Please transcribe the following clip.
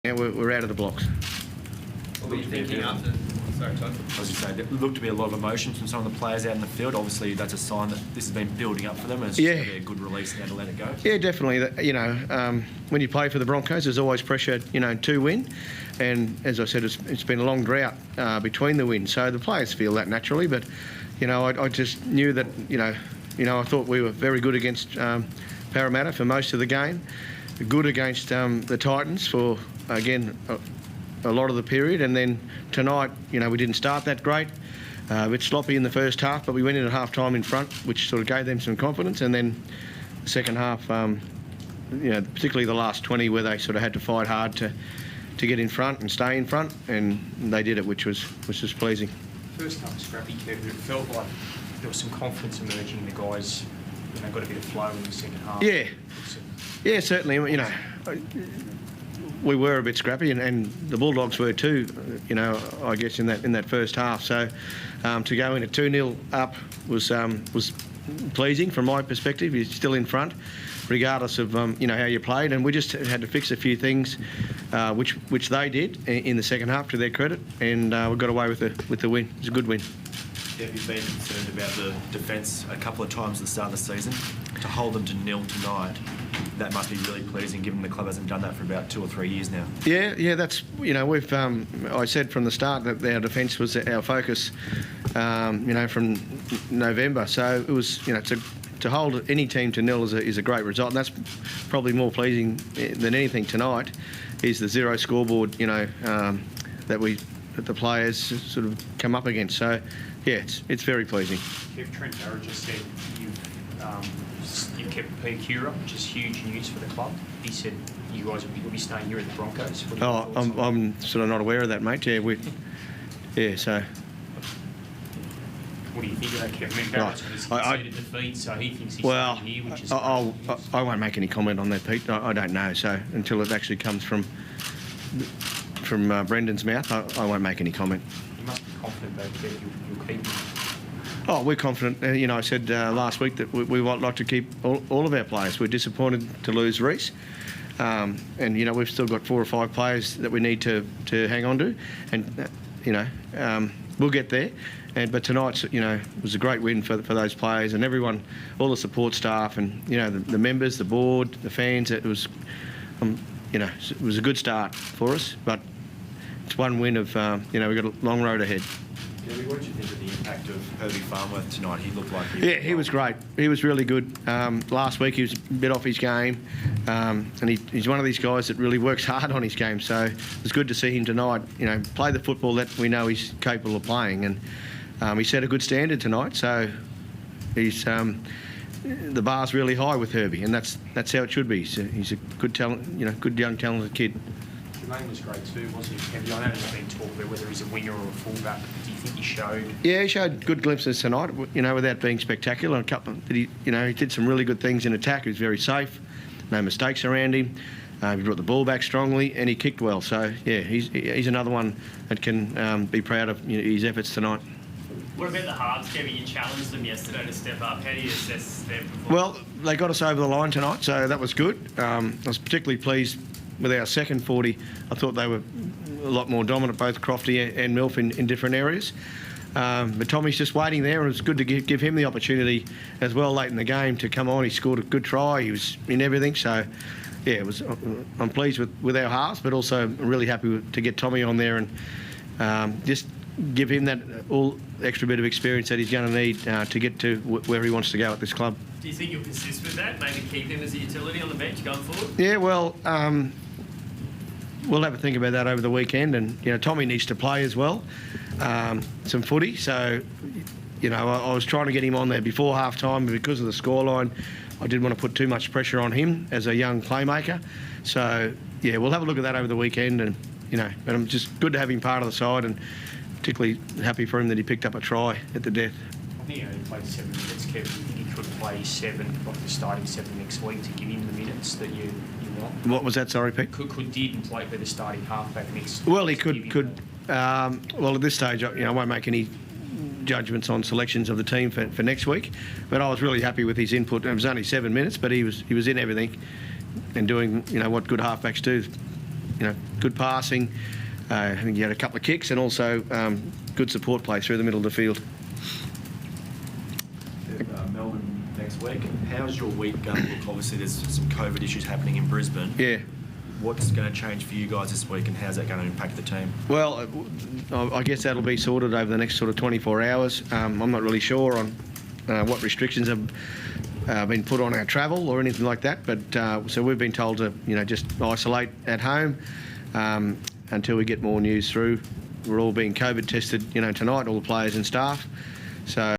Yeah, we're out of the blocks. What were you thinking after? Sorry, Todd. I was just saying, there looked to be a lot of emotion from some of the players out in the field. Obviously, that's a sign that this has been building up for them, and it's going to be a good release now to let it go. Yeah, definitely. You know, when you play for the Broncos, there's always pressure, you know, to win. And as I said, it's been a long drought between the wins, so the players feel that naturally. But you know, I just knew that, you know, I thought we were very good against Parramatta for most of the game, good against the Titans for again. A lot of the period, and then tonight, you know, we didn't start that great. A bit sloppy in the first half, but we went in at half time in front, which sort of gave them some confidence. And then the second half, you know, particularly the last 20, where they sort of had to fight hard to get in front and stay in front, and they did it, which was pleasing. First half scrappy, Kev, it felt like there was some confidence emerging in the guys. You know, got a bit of flow in the second half. Yeah, certainly. You know, we were a bit scrappy, and the Bulldogs were too, you know, I guess in that first half. So to go in at 2-0 up was pleasing from my perspective. You're still in front, regardless of you know, how you played, and we just had to fix a few things, which they did in the second half, to their credit, and we got away with the win. It was a good win. Have you been concerned about the defence a couple of times at the start of the season? To hold them to 0 tonight, that must be really pleasing, given the club hasn't done that for about 2 or 3 years now. Yeah, that's, you know, we've I said from the start that our defence was our focus, you know, from November. So it was, you know, to hold any team to 0 is a great result, and that's probably more pleasing than anything tonight. Is the zero scoreboard, you know, that the players sort of come up against. So yeah, it's very pleasing. Kev, Trent Barrett just said you've kept PQ, which is huge news for the club. He said you guys will be staying here at the Broncos. I'm sort of not aware of that, mate. Yeah, so. What do you think of that, Kev? I mean, Barrett's got his conceded defeat, so he thinks he's staying here, which is I won't make any comment on that, Pete. I don't know. So until it actually comes from Brendan's mouth, I won't make any comment. You must be confident, though, Kev, you'll keep him. Oh, we're confident. You know, I said last week that we would like to keep all of our players. We're disappointed to lose Reece. And, you know, we've still got 4 or 5 players that we need to hang on to. And, you know, we'll get there. But tonight's, you know, was a great win for those players and everyone, all the support staff and, you know, the members, the board, the fans. It was, you know, it was a good start for us. But it's one win of, you know, we've got a long road ahead. What did you think of the impact of Herbie Farnworth tonight? He looked like he was great. He was really good. Last week he was a bit off his game, and he's one of these guys that really works hard on his game. So it was good to see him tonight. You know, play the football that we know he's capable of playing, and he set a good standard tonight. So he's the bar's really high with Herbie, and that's how it should be. He's a good talent, you know, good young talented kid. Jermaine was great too, wasn't he? I know there's been talk about whether he's a winger or a fullback. Do you think he showed? Yeah, he showed good glimpses tonight. You know, without being spectacular. A couple, you know, he did some really good things in attack. He was very safe, no mistakes around him. He brought the ball back strongly, and he kicked well. So yeah, he's another one that can be proud of, you know, his efforts tonight. What about the halves, Kevin? You challenged them yesterday to step up. How do you assess their performance? Well, they got us over the line tonight, so that was good. I was particularly pleased with our second 40. I thought they were a lot more dominant, both Crofty and Milf in different areas. But Tommy's just waiting there, and it was good to give him the opportunity as well late in the game to come on. He scored a good try. He was in everything. So, yeah, it was. I'm pleased with our halves, but also really happy to get Tommy on there and just give him that all extra bit of experience that he's going to need to get to where he wants to go at this club. Do you think you'll persist with that? Maybe keep him as a utility on the bench going forward? Yeah, well, we'll have a think about that over the weekend, and you know, Tommy needs to play as well, some footy. So, you know, I was trying to get him on there before half time, but because of the scoreline, I didn't want to put too much pressure on him as a young playmaker. So, yeah, we'll have a look at that over the weekend, and you know, but I'm just good to have him part of the side, and particularly happy for him that he picked up a try at the death. I think he only played 7 minutes, Kevin. Do you think he could play 7, like the starting 7 next week, to give him the minutes that you want? What was that, sorry, Pete? Could Dearden play for the starting halfback next? Well, he could. Well, at this stage, you know, I won't make any judgments on selections of the team for next week. But I was really happy with his input. It was only 7 minutes, but he was in everything and doing, you know, what good halfbacks do. good passing. I think he had a couple of kicks and also good support play through the middle of the field. Melbourne next week. How's your week going to look? Obviously, there's some COVID issues happening in Brisbane. Yeah. What's going to change for you guys this week, and how's that going to impact the team? Well, I guess that'll be sorted over the next sort of 24 hours. I'm not really sure on what restrictions have been put on our travel or anything like that, but so we've been told to, just isolate at home until we get more news through. We're all being COVID tested, tonight, all the players and staff. So